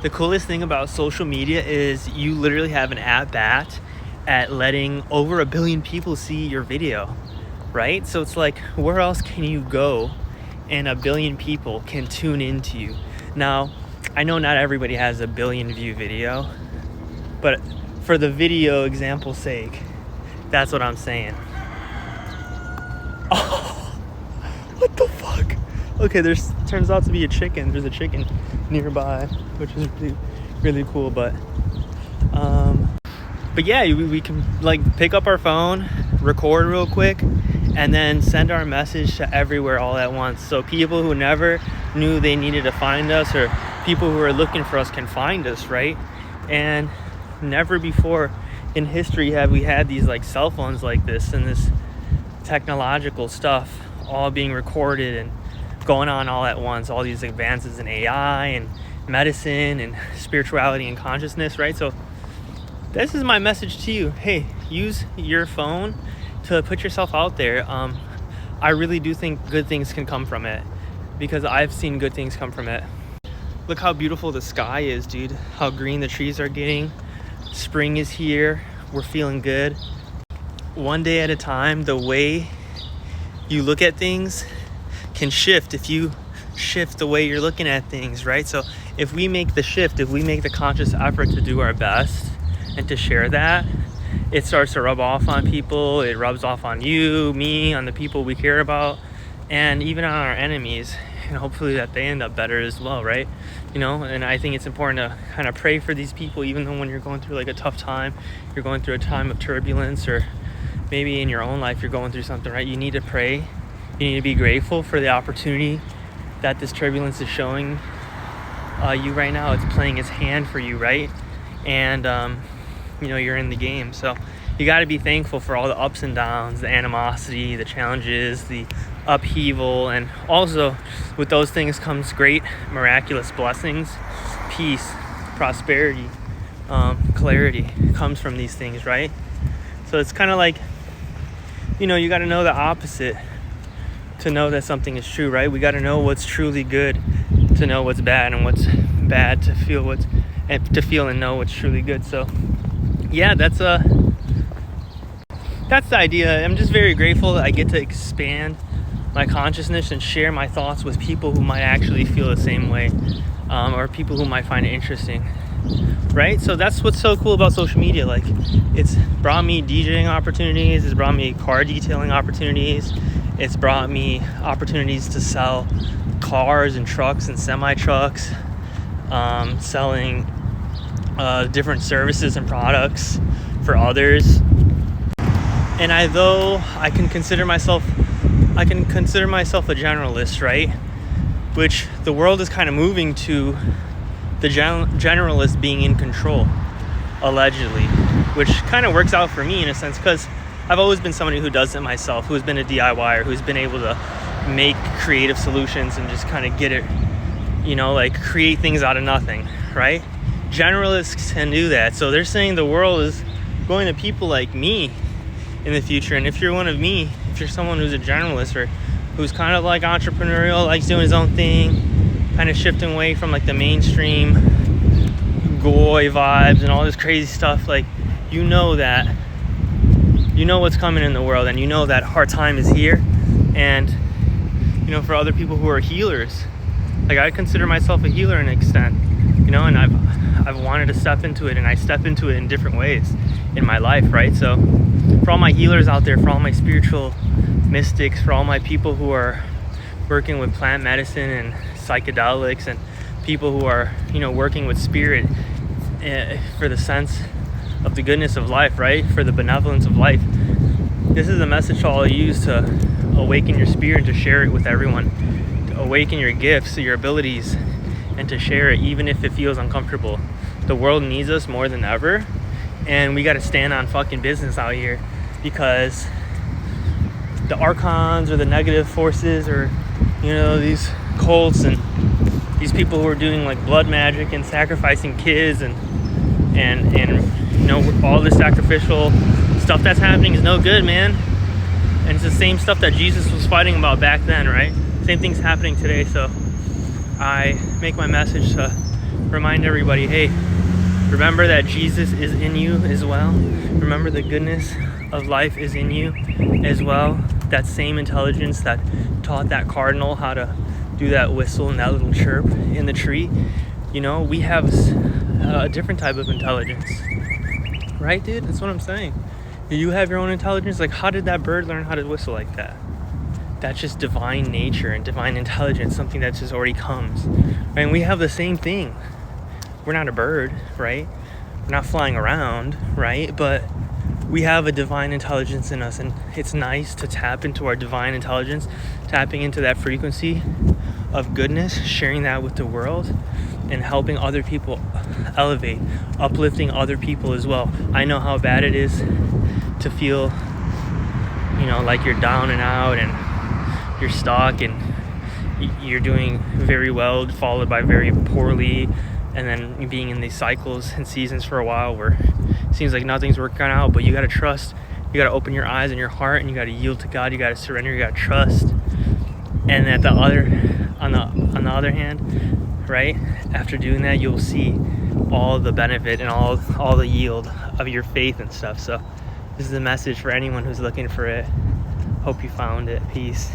The coolest thing about social media is you literally have an at-bat at letting over 1 billion people see your video, right? So it's like, where else can you go and 1 billion people can tune into you? Now, I know not everybody has a 1 billion view video, but for the video example's sake, that's what I'm saying. Oh, what the fuck? Okay, turns out to be a chicken. There's a chicken nearby, which is really, really cool. But yeah, we can like pick up our phone, record real quick, and then send our message to everywhere all at once. So people who never knew they needed to find us, or people who are looking for us, can find us, right? And never before in history have we had these like cell phones like this and this technological stuff all being recorded and going on all at once. All these advances in AI and medicine and spirituality and consciousness, right? So this is my message to you. Hey, use your phone to put yourself out there. I really do think good things can come from it, because I've seen good things come from it. Look how beautiful the sky is, dude. How green the trees are getting. Spring is here. We're feeling good. One day at a time, the way you look at things can shift if you shift the way you're looking at things, right? So if we make the shift, if we make the conscious effort to do our best and to share that, it starts to rub off on people. It rubs off on you, me, on the people we care about, and even on our enemies. And hopefully that they end up better as well, right? You know, and I think it's important to kind of pray for these people, even though when you're going through like a tough time, you're going through a time of turbulence, or maybe in your own life you're going through something, right? You need to pray. You need to be grateful for the opportunity that this turbulence is showing you right now. It's playing its hand for you, right? And you know, you're in the game. So you got to be thankful for all the ups and downs, the animosity, the challenges, the upheaval. And also with those things comes great miraculous blessings, peace, prosperity, clarity comes from these things, right? So it's kind of like, you know, you got to know the opposite to know that something is true, right? We got to know what's truly good to know what's bad, and what's bad to feel and know what's truly good. So yeah, that's the idea. I'm just very grateful that I get to expand my consciousness and share my thoughts with people who might actually feel the same way, or people who might find it interesting, right? So that's what's so cool about social media. Like, it's brought me DJing opportunities, it's brought me car detailing opportunities, it's brought me opportunities to sell cars and trucks and semi-trucks, selling different services and products for others. And though I can consider myself a generalist, right? Which the world is kind of moving to the generalist being in control, allegedly, which kind of works out for me in a sense, because I've always been somebody who does it myself, who's been a DIYer, who's been able to make creative solutions and just kind of get it, you know, like create things out of nothing, right? Generalists can do that. So they're saying the world is going to people like me in the future. And if you're one of me, if you're someone who's a generalist, or who's kind of like entrepreneurial, likes doing his own thing, kind of shifting away from like the mainstream goy vibes and all this crazy stuff, like, you know what's coming in the world, and you know that our time is here. And you know, for other people who are healers, like, I consider myself a healer in an extent, you know, and I've wanted to step into it, and I step into it in different ways in my life, right? So for all my healers out there, for all my spiritual mystics, for all my people who are working with plant medicine and psychedelics, and people who are, you know, working with spirit for the sense of the goodness of life, right? For the benevolence of life. This is a message I'll use to awaken your spirit, to share it with everyone, to awaken your gifts, your abilities, and to share it even if it feels uncomfortable. The world needs us more than ever, and we got to stand on fucking business out here, because the archons or the negative forces, or, you know, these cults and these people who are doing like blood magic and sacrificing kids and you know, all this sacrificial stuff that's happening is no good, man. And it's the same stuff that Jesus was fighting about back then, right? Same thing's happening today. So I make my message to remind everybody, hey, remember that Jesus is in you as well. Remember the goodness of life is in you as well. That same intelligence that taught that cardinal how to do that whistle and that little chirp in the tree. You know, we have a different type of intelligence. Right, dude? That's what I'm saying. You have your own intelligence. Like, how did that bird learn how to whistle like that? That's just divine nature and divine intelligence, something that just already comes. Right? And we have the same thing. We're not a bird, right? We're not flying around, right? But we have a divine intelligence in us, and it's nice to tap into our divine intelligence, tapping into that frequency of goodness, sharing that with the world, and helping other people elevate, uplifting other people as well. I know how bad it is to feel, you know, like you're down and out and you're stuck and you're doing very well followed by very poorly, and then being in these cycles and seasons for a while where it seems like nothing's working out. But you got to trust, you got to open your eyes and your heart, and you got to yield to God, you got to surrender, you got to trust. And on the other hand, right, after doing that, you'll see all the benefit and all the yield of your faith and stuff. So this is a message for anyone who's looking for it. Hope you found it. Peace.